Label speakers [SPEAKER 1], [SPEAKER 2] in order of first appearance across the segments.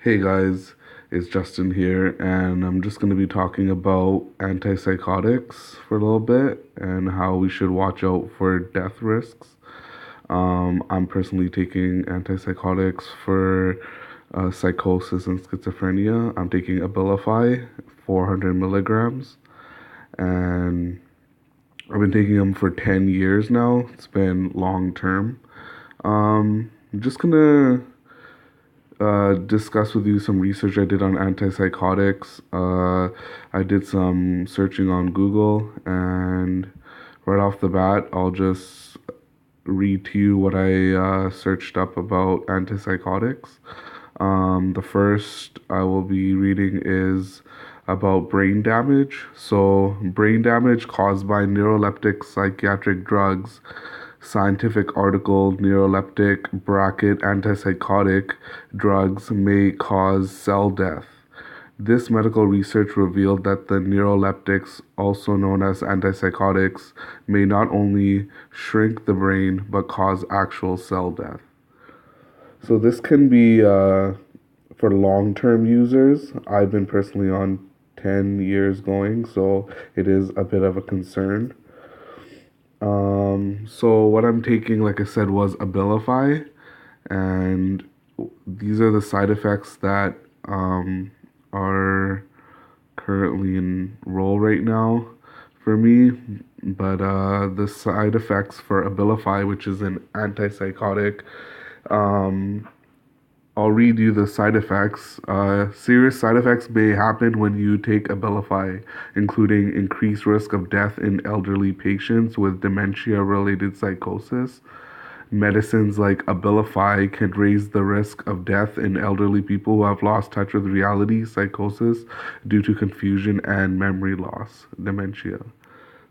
[SPEAKER 1] Hey guys, it's Justin here, and I'm just going to be talking about antipsychotics for a little bit and how we should watch out for death risks. I'm personally taking antipsychotics for psychosis and schizophrenia. I'm taking Abilify, 400 milligrams, and I've been taking them for 10 years now. It's been long term. I'm just gonna discuss with you some research I did on antipsychotics. I did some searching on Google, and right off the bat, I'll just read to you what I searched up about antipsychotics. The first I will be reading is about brain damage. So, brain damage caused by neuroleptic psychiatric drugs. Scientific article: neuroleptic bracket antipsychotic drugs may cause cell death. This medical research revealed that the neuroleptics, also known as antipsychotics, may not only shrink the brain but cause actual cell death. So this can be for long-term users. I've been personally on 10 years going, so it is a bit of a concern. So what I'm taking, like I said, was Abilify, and these are the side effects that are currently in role right now for me. But the side effects for Abilify, which is an antipsychotic, um, I'll read you the side effects. Serious side effects may happen when you take Abilify, including increased risk of death in elderly patients with dementia-related psychosis. Medicines like Abilify can raise the risk of death in elderly people who have lost touch with reality, psychosis, due to confusion and memory loss, dementia.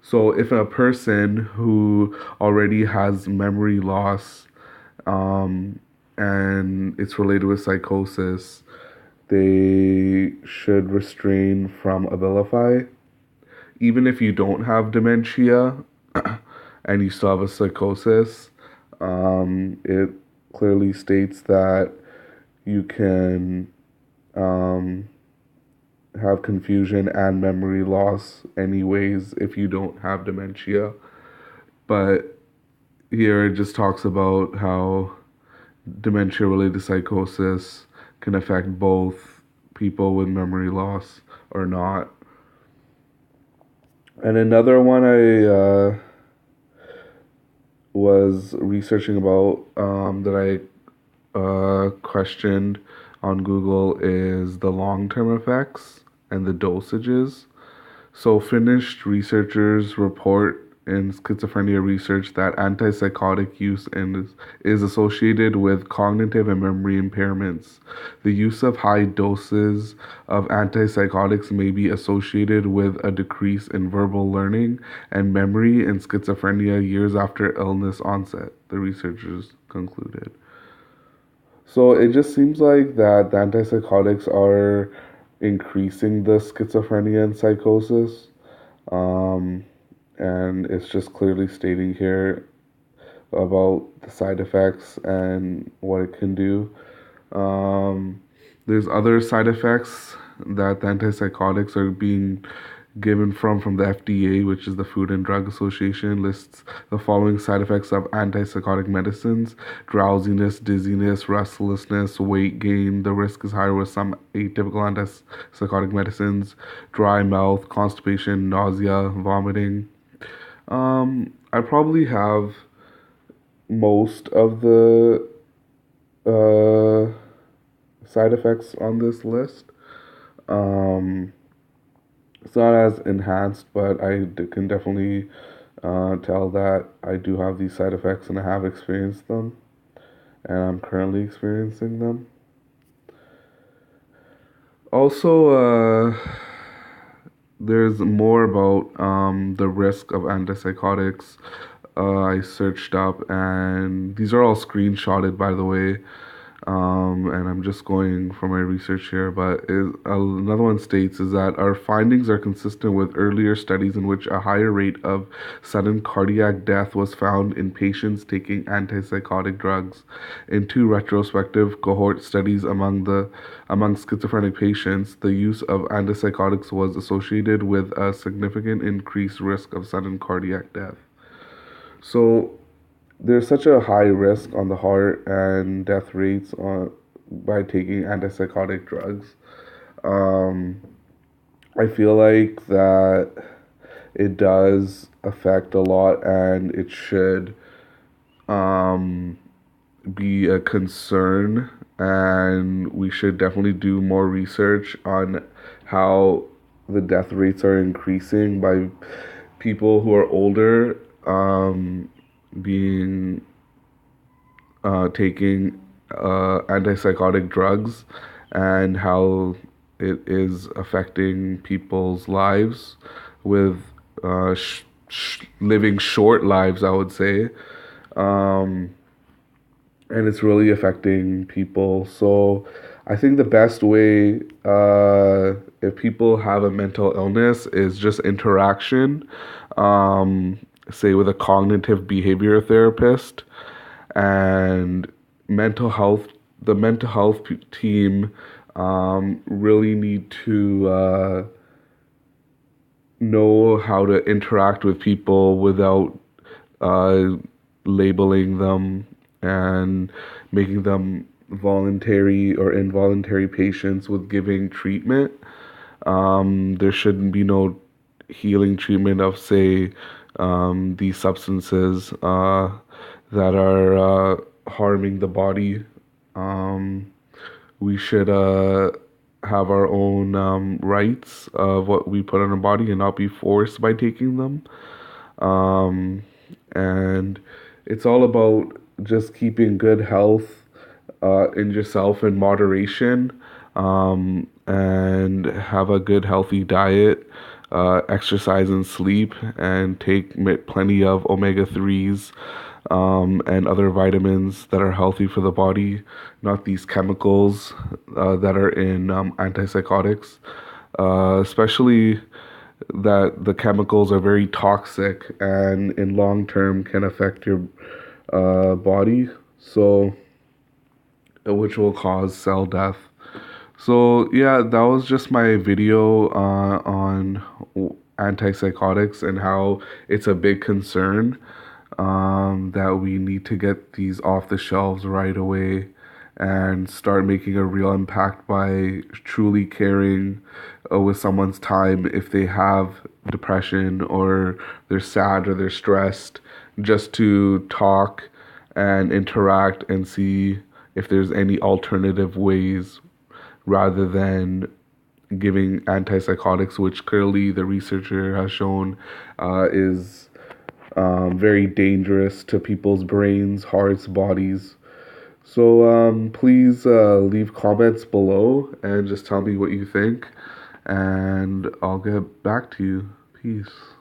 [SPEAKER 1] So, if a person who already has memory loss, um, and it's related with psychosis, they should restrain from Abilify. Even if you don't have dementia and you still have a psychosis, it clearly states that you can um, have confusion and memory loss anyways if you don't have dementia. But here it just talks about how dementia related psychosis can affect both people with memory loss or not. And another one I was researching about that I questioned on Google is the long term effects and the dosages. So, finished researchers report in schizophrenia research that antipsychotic use is associated with cognitive and memory impairments. The use of high doses of antipsychotics may be associated with a decrease in verbal learning and memory in schizophrenia years after illness onset, the researchers concluded. So it just seems like that the antipsychotics are increasing the schizophrenia and psychosis. Um, and it's just clearly stating here about the side effects and what it can do. Um, there's other side effects that the antipsychotics are being given from the FDA, which is the Food and Drug Association, lists the following side effects of antipsychotic medicines: drowsiness, dizziness, restlessness, weight gain. The risk is higher with some atypical antipsychotic medicines: dry mouth, constipation, nausea, vomiting. I probably have most of the uh, side effects on this list. Um, it's not as enhanced, but can definitely tell that I do have these side effects and I have experienced them, and I'm currently experiencing them. Also, there's more about the risk of antipsychotics. I searched up, and these are all screenshotted, by the way. And I'm just going for my research here, but another one states is that our findings are consistent with earlier studies in which a higher rate of sudden cardiac death was found in patients taking antipsychotic drugs. In two retrospective cohort studies among schizophrenic patients, the use of antipsychotics was associated with a significant increased risk of sudden cardiac death. So there's such a high risk on the heart and death rates by taking antipsychotic drugs. Um, I feel like that it does affect a lot, and it should um, be a concern, and we should definitely do more research on how the death rates are increasing by people who are older being taking antipsychotic drugs, and how it is affecting people's lives with living short lives, I would say. Um, and it's really affecting people. So I think the best way, if people have a mental illness, is just interaction, say with a cognitive behavior therapist, and mental health. The mental health team really need to know how to interact with people without uh, labeling them and making them voluntary or involuntary patients with giving treatment. There shouldn't be no healing treatment of, say, these substances that are harming the body. Um, we should have our own rights of what we put on our body and not be forced by taking them. Um, and it's all about just keeping good health in yourself in moderation, and have a good healthy diet, exercise and sleep, and take plenty of omega 3s and other vitamins that are healthy for the body, not these chemicals that are in antipsychotics, especially that the chemicals are very toxic and in long term can affect your body, so which will cause cell death. So yeah, that was just my video on antipsychotics and how it's a big concern, that we need to get these off the shelves right away and start making a real impact by truly caring with someone's time if they have depression or they're sad or they're stressed, just to talk and interact and see if there's any alternative ways rather than giving antipsychotics, which clearly the researcher has shown is very dangerous to people's brains, hearts, bodies. So please leave comments below and just tell me what you think, and I'll get back to you. Peace.